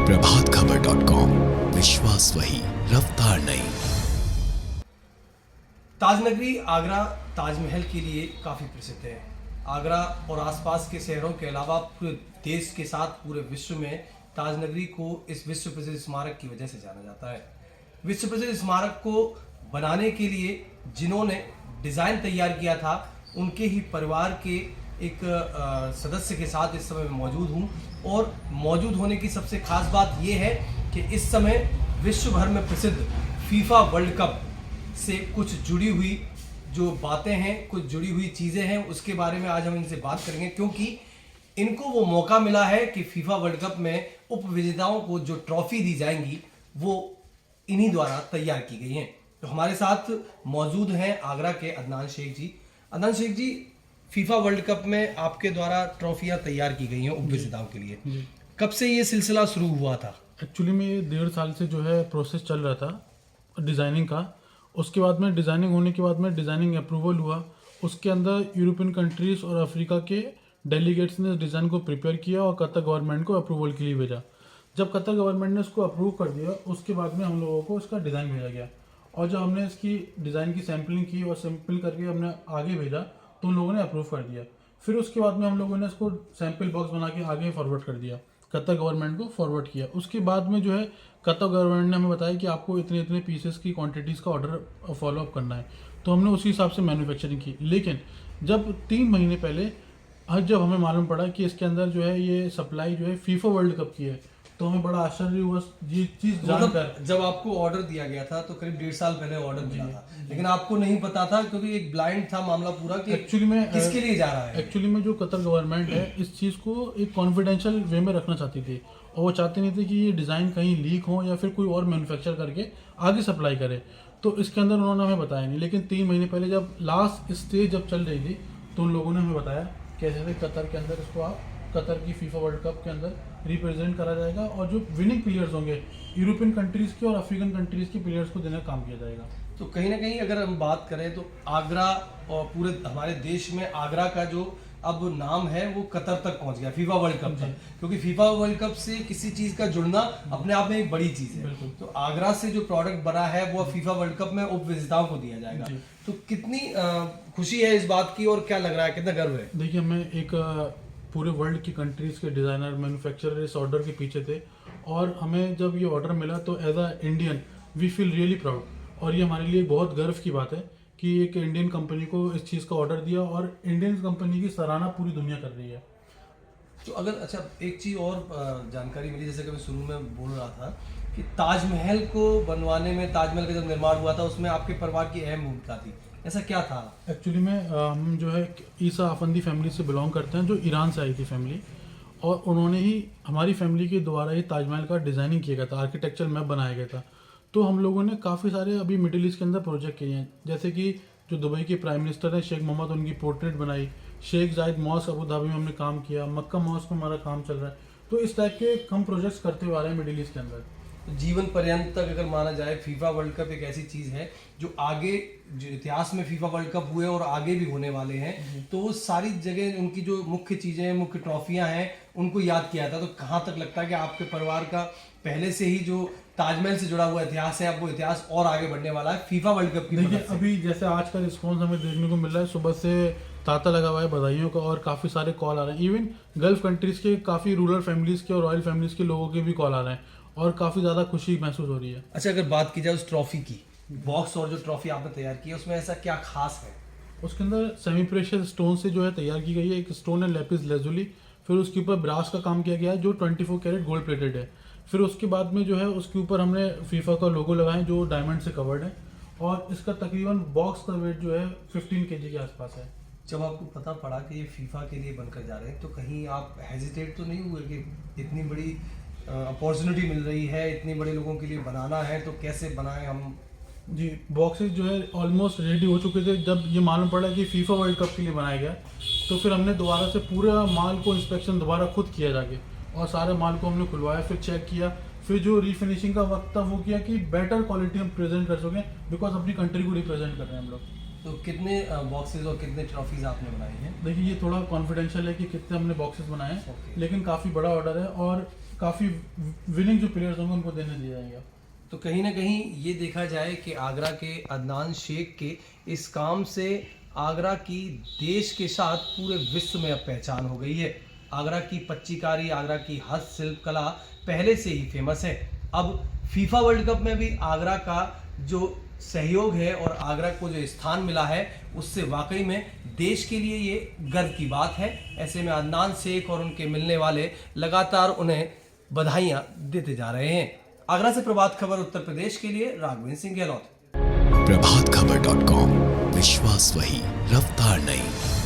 प्रभातखबर.com, विश्वास वही, रफ्तार नहीं। ताजनगरी आगरा ताजमहल के लिए काफ़ी प्रसिद्ध है। आगरा और आसपास के शहरों के अलावा पूरे देश के साथ पूरे विश्व में ताजनगरी को इस विश्व प्रसिद्ध स्मारक की वजह से जाना जाता है। विश्व प्रसिद्ध स्मारक को बनाने के लिए जिन्होंने डिज़ाइन तैयार किया था, उनके ही परिवार के एक सदस्य के साथ इस समय मैं मौजूद हूँ। और मौजूद होने की सबसे खास बात यह है कि इस समय विश्व भर में प्रसिद्ध फीफा वर्ल्ड कप से कुछ जुड़ी हुई जो बातें हैं, कुछ जुड़ी हुई चीज़ें हैं, उसके बारे में आज हम इनसे बात करेंगे, क्योंकि इनको वो मौका मिला है कि फीफा वर्ल्ड कप में उप विजेताओं को जो ट्रॉफी दी जाएंगी वो इन्हीं द्वारा तैयार की गई हैं। तो हमारे साथ मौजूद हैं आगरा के अदनान शेख जी। अदनान शेख जी, फीफा वर्ल्ड कप में आपके द्वारा ट्रॉफियां तैयार की गई हैं उप विजेताओं के लिए। कब से ये सिलसिला शुरू हुआ था? एक्चुअली में ये 1.5 साल से जो है प्रोसेस चल रहा था डिज़ाइनिंग का। उसके बाद में डिज़ाइनिंग होने के बाद में डिज़ाइनिंग अप्रूवल हुआ। उसके अंदर यूरोपियन कंट्रीज़ और अफ्रीका के डेलीगेट्स ने इस डिज़ाइन को प्रिपेयर किया और कतर गवर्नमेंट को अप्रूवल के लिए भेजा। जब कतर गवर्नमेंट ने इसको अप्रूव कर दिया, उसके बाद में हम लोगों को इसका डिज़ाइन भेजा गया। और जब हमने इसकी डिज़ाइन की सैम्पलिंग की और सैम्पल करके हमने आगे भेजा तो उन लोगों ने अप्रूव कर दिया। फिर उसके बाद में हम लोगों ने इसको सैम्पल बॉक्स बना के आगे फॉरवर्ड कर दिया, कतर गवर्नमेंट को फॉरवर्ड किया। उसके बाद में जो है कतर गवर्नमेंट ने हमें बताया कि आपको इतने इतने पीसेस की क्वांटिटीज़ का ऑर्डर फॉलोअप करना है, तो हमने उसी हिसाब से मैन्युफैक्चरिंग की। लेकिन जब 3 महीने पहले जब हमें मालूम पड़ा कि इसके अंदर जो है ये सप्लाई जो है फीफा वर्ल्ड कप की है, तो हमें बड़ा आश्चर्य हुआ ये चीज़ जानकर। जब आपको ऑर्डर दिया गया था तो करीब 1.5 साल पहले ऑर्डर दिया था, लेकिन आपको नहीं पता था क्योंकि एक ब्लाइंड था मामला पूरा कि एक्चुअली में किसके लिए जा रहा है। एक्चुअली में जो कतर गवर्नमेंट है इस चीज़ को एक कॉन्फिडेंशियल वे में रखना चाहती थी और वो चाहते नहीं थे कि ये डिज़ाइन कहीं लीक हो या फिर कोई और मैन्युफैक्चर करके आगे सप्लाई करे। तो इसके अंदर उन्होंने हमें बताया नहीं। लेकिन 3 महीने पहले जब लास्ट स्टेज जब चल रही थी तो उन लोगों ने हमें बताया कैसे कतर के अंदर इसको आप कतर की फीफा वर्ल्ड कप के अंदर रिप्रेजेंट करा जाएगा और जो विनिंग प्लेयर्स होंगे यूरोपियन कंट्रीज़ के और अफ्रीकन कंट्रीज़ के प्लेयर्स को देने का काम किया जाएगा। तो कहीं ना कहीं अगर हम बात करें तो आगरा और पूरे हमारे देश में आगरा का जो अब नाम है वो कतर तक पहुंच गया फीफा वर्ल्ड कप तक, क्योंकि फीफा वर्ल्ड कप से किसी चीज़ का जुड़ना अपने आप में एक बड़ी चीज़ है। तो आगरा से जो प्रोडक्ट बना है वो फीफा वर्ल्ड कप में उप विजेताओं को दिया जाएगा। तो कितनी खुशी है इस बात की और क्या लग रहा है, कितना गर्व है? देखिए, हमें एक पूरे वर्ल्ड की कंट्रीज़ के डिज़ाइनर मैन्युफैक्चरर इस ऑर्डर के पीछे थे और हमें जब ये ऑर्डर मिला तो as a Indian we feel really proud. और ये हमारे लिए बहुत गर्व की बात है कि एक इंडियन कंपनी को इस चीज़ का ऑर्डर दिया और इंडियन कंपनी की सराहना पूरी दुनिया कर रही है। तो अगर अच्छा एक चीज़ और जानकारी मिली, जैसे कि मैं शुरू में बोल रहा था कि ताजमहल को बनवाने में, ताजमहल का जब निर्माण हुआ था उसमें आपके परिवार की अहम भूमिका थी, ऐसा क्या था? एक्चुअली में हम जो है ईसा अफंदी फैमिली से बिलोंग करते हैं, जो ईरान से आई थी फैमिली, और उन्होंने ही हमारी फैमिली के द्वारा ही ताजमहल का डिज़ाइनिंग किया गया था, आर्किटेक्चर मैप बनाया गया था। तो हम लोगों ने काफ़ी सारे अभी मिडिल ईस्ट के अंदर प्रोजेक्ट किए हैं, जैसे कि जो दुबई के प्राइम मिनिस्टर हैं शेख मोहम्मद, उनकी पोर्ट्रेट बनाई। शेख जायद मॉस्क अबू धाबी में हमने काम किया, मक्का मॉस्क में हमारा काम चल रहा है। तो इस टाइप के हम प्रोजेक्ट्स करते हुए आ रहे हैं मिडिल ईस्ट के अंदर। जीवन पर्यंत तक अगर माना जाए, फीफा वर्ल्ड कप एक ऐसी चीज़ है जो आगे जो इतिहास में फीफा वर्ल्ड कप हुए और आगे भी होने वाले हैं, तो वो सारी जगह उनकी जो मुख्य चीज़ें, मुख्य ट्रॉफियां हैं, उनको याद किया था। तो कहाँ तक लगता है कि आपके परिवार का पहले से ही जो ताजमहल से जुड़ा हुआ इतिहास है, अब वो इतिहास और आगे बढ़ने वाला है फीफा वर्ल्ड कप की? देखिए, अभी जैसे आज का रिस्पॉन्स हमें देखने को मिल रहा है, सुबह से तांता लगा हुआ है बधाइयों का और काफ़ी सारे कॉल आ रहे हैं। इवन गल्फ कंट्रीज़ के काफ़ी रूरल फैमिलीज़ के और रॉयल फैमिलीज़ के लोगों के भी कॉल आ रहे हैं और काफ़ी ज़्यादा खुशी महसूस हो रही है। अच्छा, अगर बात की जाए उस ट्रॉफी की, बॉक्स और जो ट्रॉफी आपने तैयार की है उसमें ऐसा क्या खास है? उसके अंदर सेमी प्रेशियस स्टोन से जो है तैयार की गई है। एक स्टोन है लेपिस लेजुली, फिर उसके ऊपर ब्रास का काम किया गया है जो 24 कैरेट गोल्ड प्लेटेड है। फिर उसके बाद में जो है उसके ऊपर हमने फीफा का लोगो लगाया है जो डायमंड से कवर्ड है, और इसका तकरीबन बॉक्स का वेट जो है 15 kg के आसपास है। जब आपको पता पड़ा कि ये फीफा के लिए बनकर जा रहे हैं तो कहीं आप हेजिटेट तो नहीं हुए कि इतनी बड़ी अपॉर्चुनिटी मिल रही है, इतने बड़े लोगों के लिए बनाना है, तो कैसे बनाएं हम? जी, बॉक्सेस जो है ऑलमोस्ट रेडी हो चुके थे। जब ये मालूम पड़ा कि फीफा वर्ल्ड कप के लिए बनाया गया तो फिर हमने दोबारा से पूरा माल को इंस्पेक्शन दोबारा खुद किया जाके, और सारे माल को हमने खुलवाया, फिर चेक किया, फिर जो रीफिनिशिंग का वक्त था वो किया कि बेटर क्वालिटी हम प्रेजेंट कर सकें, बिकॉज अपनी कंट्री को रिप्रेजेंट कर रहे हैं हम लोग। तो कितने बॉक्सेस और कितने ट्रॉफीज आपने बनाई हैं? देखिए, ये थोड़ा कॉन्फिडेंशियल है कि कितने हमने बॉक्सेस बनाए हैं, लेकिन काफ़ी बड़ा ऑर्डर है और काफ़ी विनिंग जो प्लेयर्स होंगे उनको देने दिया जाएगा। तो कहीं ना कहीं ये देखा जाए कि आगरा के अदनान शेख के इस काम से आगरा की देश के साथ पूरे विश्व में अब पहचान हो गई है। आगरा की पच्चीकारी, आगरा की हस्तशिल्प कला पहले से ही फेमस है। अब फीफा वर्ल्ड कप में भी आगरा का जो सहयोग है और आगरा को जो स्थान मिला है, उससे वाकई में देश के लिए ये गर्व की बात है। ऐसे में अदनान शेख और उनके मिलने वाले लगातार उन्हें बधाइयां देते जा रहे हैं। आगरा से प्रभात खबर उत्तर प्रदेश के लिए राघवेंद्र सिंह गहलोत। प्रभातखबर.com, विश्वास वही, रफ्तार नहीं।